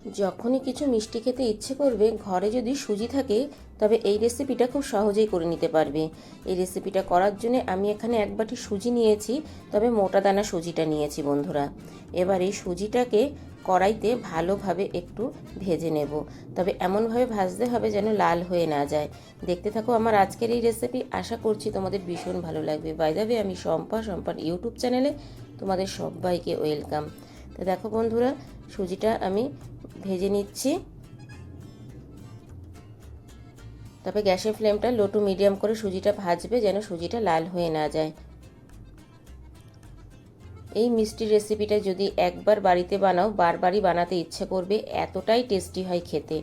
যখনই কিছু মিষ্টি খেতে ইচ্ছে করবে, ঘরে যদি সুজি থাকে তবে এই রেসিপিটা খুব সহজেই করে নিতে পারবে। এই রেসিপিটা করার জন্য আমি এখানে 1 বাটি সুজি নিয়েছি, তবে মোটা দানা সুজিটা নিয়েছি বন্ধুরা। এবার এই সুজিটাকে কড়াইতে ভালোভাবে একটু ভেজে নেব, তবে এমনভাবে ভাজতে হবে যেন লাল হয়ে না যায়। দেখতে থাকো আমার আজকের এই রেসিপি, আশা করছি তোমাদের ভীষণ ভালো লাগবে। বাই দ্য ওয়ে, আমি সম্পার ইউটিউব চ্যানেলে তোমাদের সবাইকে ওয়েলকাম। তো দেখো বন্ধুরা, সুজিটা আমি ভেজে নিচ্ছি, তবে গ্যাসের ফ্লেমটা লো টু মিডিয়াম করে সুজিটা ভাজবে যেন সুজিটা লাল হয়ে না যায়। এই মিষ্টি রেসিপিটা যদি একবার বাড়িতে বানাও বারবারই বানাতে ইচ্ছে করবে, এতটাই টেস্টি হয় খেতে।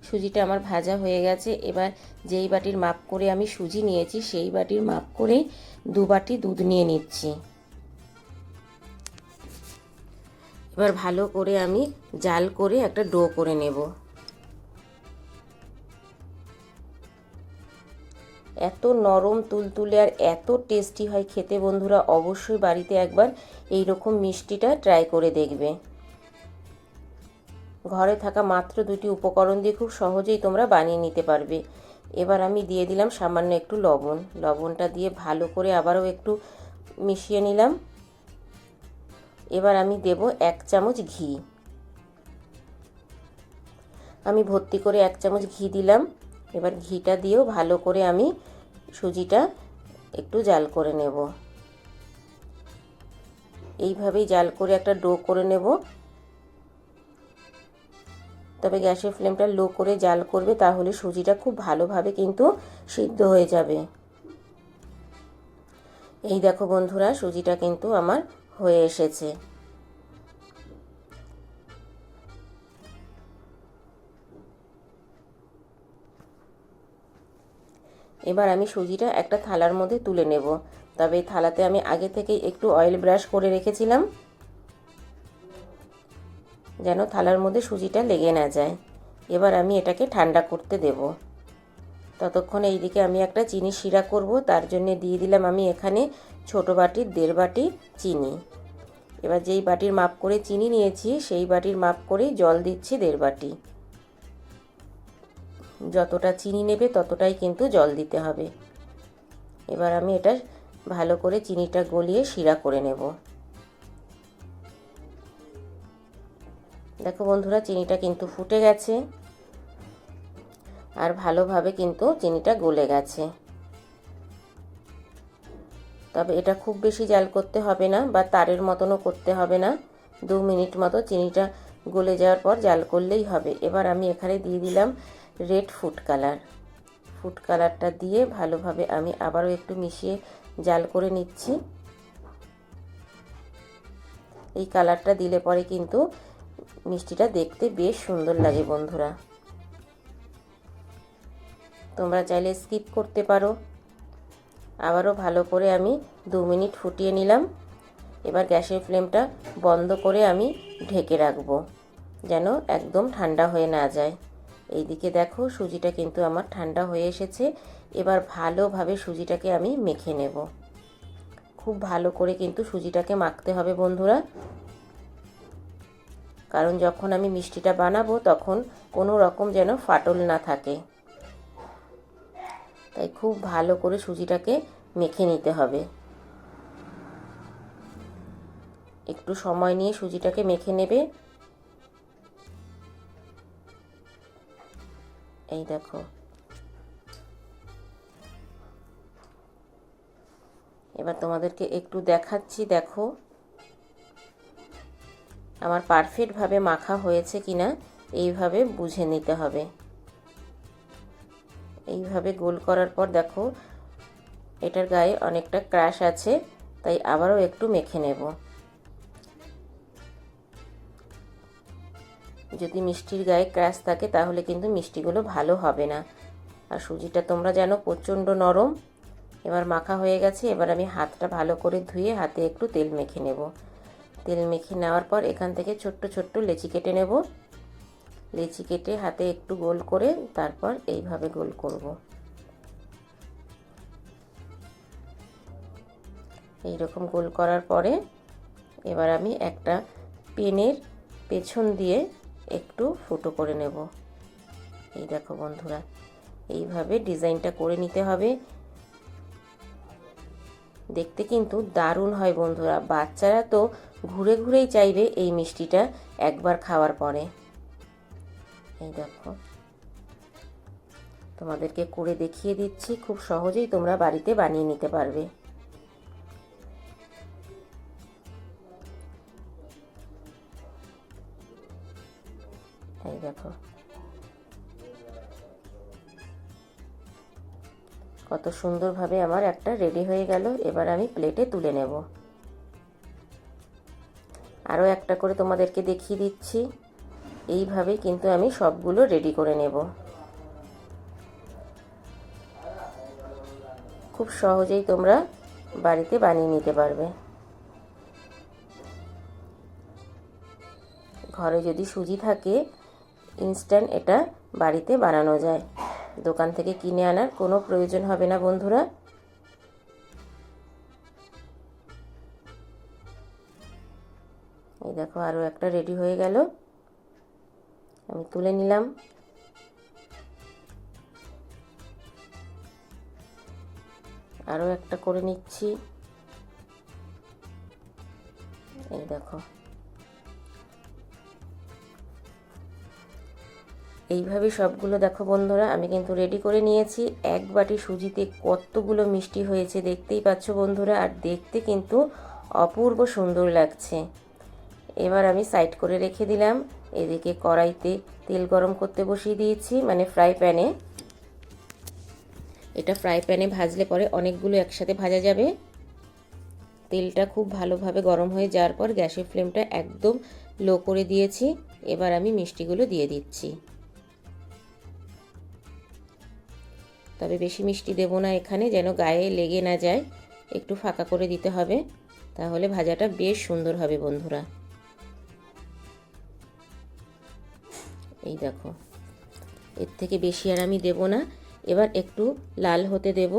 সুজিটা আমার ভাজা হয়ে গেছে। এবার যেই বাটির মাপ করে আমি সুজি নিয়েছি সেই বাটির মাপ করেই 2 বাটি দুধ নিয়ে নিচ্ছি। এবার ভালো করে আমি জাল করে একটা ডো করে নেব। এত নরম তুলতুলে আর এত টেস্টি হয় খেতে বন্ধুরা, অবশ্যই বাড়িতে একবার এই রকম মিষ্টিটা ট্রাই করে দেখবে। ঘরে থাকা মাত্র 2টি উপকরণ দিয়ে খুব সহজেই তোমরা বানিয়ে নিতে পারবে। এবার আমি দিয়ে দিলাম সামান্য একটু লবণ। লবণটা দিয়ে ভালো করে আবারও একটু মিশিয়ে নিলাম। এবার আমি দেব 1 চামচ ঘি। আমি ভর্তি করে 1 চামচ ঘি দিলাম। এবার ঘিটা দিয়েও ভালো করে আমি সুজিটা একটু জাল করে নেব। এইভাবেই জাল করে একটা ডো করে নেব, তবে গ্যাসের ফ্লেমটা লো করে জাল করবে, তাহলে সুজিটা খুব ভালোভাবে কিন্তু সিদ্ধ হয়ে যাবে। এই দেখো বন্ধুরা, সুজিটা কিন্তু আমার হয়ে এসেছে। এবার আমি সুজিটা একটা থালার মধ্যে তুলে নেব, তবে এই থালাতে আমি আগে থেকে একটু অয়েল ব্রাশ করে রেখেছিলাম যেন থালার মধ্যে সুজিটা লেগে না যায়। এবার আমি এটাকে ঠান্ডা করতে দেব। ততক্ষণে এইদিকে আমি একটা চিনি শিরা করব, তার জন্য দিয়ে দিলাম আমি এখানে ছোট বাটির 1.5 বাটি চিনি। এবার যেই বাটির মাপ করে চিনি নিয়েছি সেই বাটির মাপ করেই জল দিচ্ছি 1.5 বাটি। যতটা চিনি নেবে ততটাই কিন্তু জল দিতে হবে। এবার আমি এটা ভালো করে চিনিটা গলিয়ে শিরা করে নেব। দেখো বন্ধুরা, চিনিটা কিন্তু ফুটে গেছে আর ভালোভাবে কিন্তু চিনিটা গলে গেছে। তবে এটা খুব বেশি জাল করতে হবে না বা তারের মতনও করতে হবে না। 2 মিনিট মতো চিনিটা গলে যাওয়ার পর জাল করলেই হবে। এবার আমি এখানে দিয়ে দিলাম রেড ফুড কালার। ফুড কালারটা দিয়ে ভালোভাবে আমি আবারও একটু মিশিয়ে জাল করে নিচ্ছি। এই কালারটা দিলে পরে কিন্তু মিষ্টিটা দেখতে বেশ সুন্দর লাগে বন্ধুরা। তোমরা চাইলে স্কিপ করতে পারো। আবারও ভালো করে আমি 2 মিনিট ফুটিয়ে নিলাম। এবার গ্যাসের ফ্লেমটা বন্ধ করে আমি ঢেকে রাখবো যেন একদম ঠান্ডা হয়ে না যায়। এইদিকে দেখো সুজিটা কিন্তু আমার ঠান্ডা হয়ে এসেছে। এবার ভালোভাবে সুজিটাকে আমি মেখে নেব। খুব ভালো করে কিন্তু সুজিটাকে মাখতে হবে বন্ধুরা, কারণ যখন আমি মিষ্টিটা বানাবো তখন কোনো রকম যেন ফাটল না থাকে। তাই খুব ভালো করে সুজিটাকে মেখে নিতে হবে। একটু সময় নিয়ে সুজিটাকে মেখে নেবে। এই দেখো, এবার তোমাদেরকে একটু দেখাচ্ছি। দেখো আমার পারফেক্টভাবে মাখা হয়েছে কিনা এইভাবে বুঝে নিতে হবে। এইভাবে গোল করার পর দেখো এটার গায়ে অনেকটা ক্রাশ আছে, তাই আবারও একটু মেখে নেব। যদি মিষ্টির গায়ে ক্রাশ থাকে তাহলে কিন্তু মিষ্টিগুলো ভালো হবে না। আর সুজিটা তোমরা জানো প্রচণ্ড নরম। এবার মাখা হয়ে গেছে। এবার আমি হাতটা ভালো করে ধুয়ে হাতে একটু তেল মেখে নেব। তেল মেখে নেওয়ার পর এখান থেকে ছোট্ট ছোট্ট লেচি কেটে নেব। লেচি কেটে হাতে একটু গোল করে তারপর এইভাবে গোল করব। এইরকম গোল করার পরে এবার আমি একটা পেনের পেছন দিয়ে একটু ফুটো করে নেব। এই দেখো বন্ধুরা, এইভাবে ডিজাইনটা করে নিতে হবে। দেখতে কিন্তু দারুণ হয় বন্ধুরা, বাচ্চারা তো ঘুরে ঘুরেই চাইবে এই মিষ্টিটা একবার খাওয়ার পরে। এই দেখো, তোমাদেরকে করে দেখিয়ে দিচ্ছি, খুব সহজেই তোমরা বাড়িতে বানিয়ে নিতে পারবে। এই দেখো কত সুন্দরভাবে আমার একটা রেডি হয়ে গেল। এবার আমি প্লেটে তুলে নেব। আরও একটা করে তোমাদেরকে দেখিয়ে দিচ্ছি। এইভাবেই কিন্তু আমি সবগুলো রেডি করে নেব। খুব সহজেই তোমরা বাড়িতে বানিয়ে নিতে পারবে। ঘরে যদি সুজি থাকে, ইনস্ট্যান্ট এটা বাড়িতে বানানো যায়। দোকান থেকে কিনে আনার কোনো প্রয়োজন হবে না বন্ধুরা। এই দেখো আরও একটা রেডি হয়ে গেল, আমি তুলে নিলাম। আরও একটা করে নিচ্ছি। এই দেখো, এইভাবে সবগুলো দেখো বন্ধুরা আমি কিন্তু রেডি করে নিয়েছি। এক বাটি সুজিতে কতগুলো মিষ্টি হয়েছে দেখতেই পাচ্ছ বন্ধুরা, আর দেখতে কিন্তু অপূর্ব সুন্দর লাগছে। এবার আমি সাইড করে রেখে দিলাম। এদিকে কড়াইতে তেল গরম করতে বসিয়ে দিয়েছি, মানে ফ্রাই প্যানে। এটা ফ্রাই প্যানে ভাজলে পরে অনেকগুলো একসাথে ভাজা যাবে। তেলটা খুব ভালোভাবে গরম হয়ে যাওয়ার পর গ্যাসের ফ্লেমটা একদম লো করে দিয়েছি। এবার আমি মিষ্টিগুলো দিয়ে দিচ্ছি। তবে বেশি মিষ্টি দেব না এখানে, যেন গায়ে লেগে না যায়। একটু ফাঁকা করে দিতে হবে, তাহলে ভাজাটা বেশ সুন্দর হবে বন্ধুরা। এই দেখো, এর থেকে বেশি আর আমি দেব না। এবার একটু লাল হতে দেব।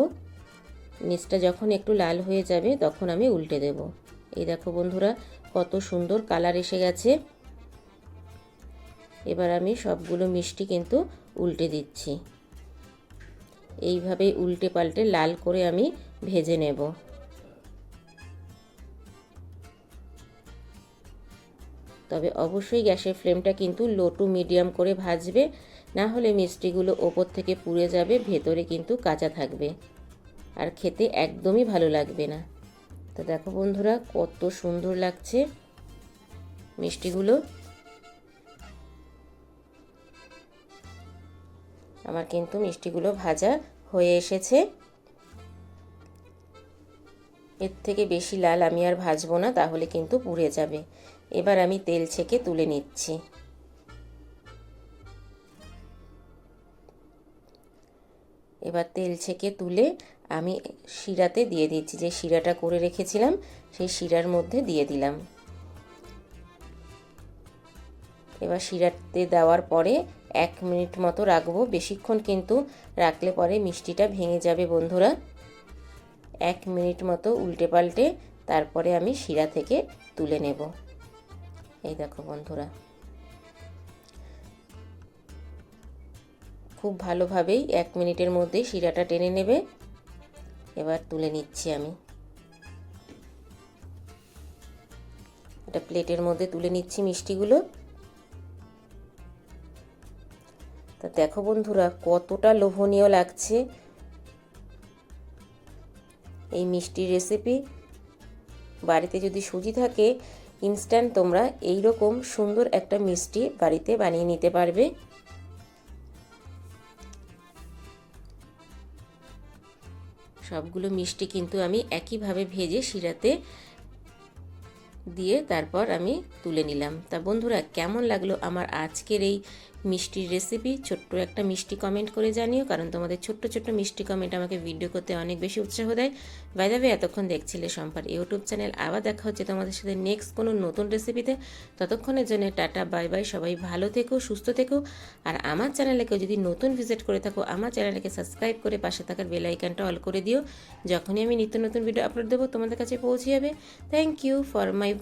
নিচটা যখন একটু লাল হয়ে যাবে তখন আমি উল্টে দেব। এই দেখো বন্ধুরা কত সুন্দর কালার এসে গেছে। এবার আমি সবগুলো মিষ্টি কিন্তু উল্টে দিচ্ছি। এইভাবে উল্টে পাল্টে লাল করে আমি ভেজে নেব। তবে অবশ্যই গ্যাসের ফ্লেমটা কিন্তু লো টু মিডিয়াম করে ভাজবে, না হলে মিষ্টিগুলো ওপর থেকে পুড়ে যাবে, ভেতরে কিন্তু কাঁচা থাকবে, আর খেতে একদমই ভালো লাগবে না। তো দেখো বন্ধুরা কত সুন্দর লাগছে মিষ্টিগুলো। আমার কিন্তু মিষ্টিগুলো ভাজা হয়ে এসেছে। এর থেকে বেশি লাল আমি আর ভাজবো না, তাহলে কিন্তু পুড়ে যাবে। এবার আমি তেল ছেঁকে তুলে নিচ্ছি। এবার তেল ছেঁকে তুলে আমি শিরাতে দিয়ে দিচ্ছি। যে শিরাটা করে রেখেছিলাম সেই শিরার মধ্যে দিয়ে দিলাম। এবার শিরাতে দেওয়ার পরে 1 মিনিট মতো রাখবো। বেশিক্ষণ কিন্তু রাখলে পরে মিষ্টিটা ভেঙে যাবে বন্ধুরা। 1 মিনিট মতো উল্টে পাল্টে তারপরে আমি শিরা থেকে তুলে নেব। এই দেখো বন্ধুরা, খুব ভালোভাবেই 1 মিনিটের মধ্যেই শিরাটা টেনে নেবে। এবার তুলে নিচ্ছি আমি। এটা প্লেটের মধ্যে তুলে নিচ্ছি মিষ্টিগুলো। তা দেখো বন্ধুরা কতটা লোভনীয় লাগছে এই মিষ্টির রেসিপি। বাড়িতে যদি সুজি থাকে, ইনস্ট্যান্ট তোমরা এই রকম সুন্দর একটা মিষ্টি বাড়িতে বানিয়ে নিতে পারবে। সবগুলো মিষ্টি কিন্তু আমি একইভাবে ভেজে শিরাতে দিয়ে তারপর আমি তুলে নিলাম। তা বন্ধুরা কেমন লাগলো আমার আজকের এই মিষ্টির রেসিপি? ছোট্ট একটা মিষ্টি কমেন্ট করে জানিও, কারণ তোমাদের ছোট্ট ছোট্ট মিষ্টি কমেন্ট আমাকে ভিডিও করতে অনেক বেশি উৎসাহ দেয়। বাই দ্য ওয়ে, এতক্ষণ দেখছিলে সম্পার ইউটিউব চ্যানেল। আবার দেখা হচ্ছে তোমাদের সাথে নেক্সট কোনো নতুন রেসিপিতে। ততক্ষণের জন্য টাটা বাই বাই। সবাই ভালো থেকো, সুস্থ থেকো। আর আমার চ্যানেলে কেউ যদি নতুন ভিজিট করে থাকো, আমার চ্যানেলকে সাবস্ক্রাইব করে পাশে থাকার বেল আইকনটা অল করে দিও। যখনই আমি নিত্য নতুন ভিডিও আপলোড দেবো তোমাদের কাছে পৌঁছে যাবে। Thank you for my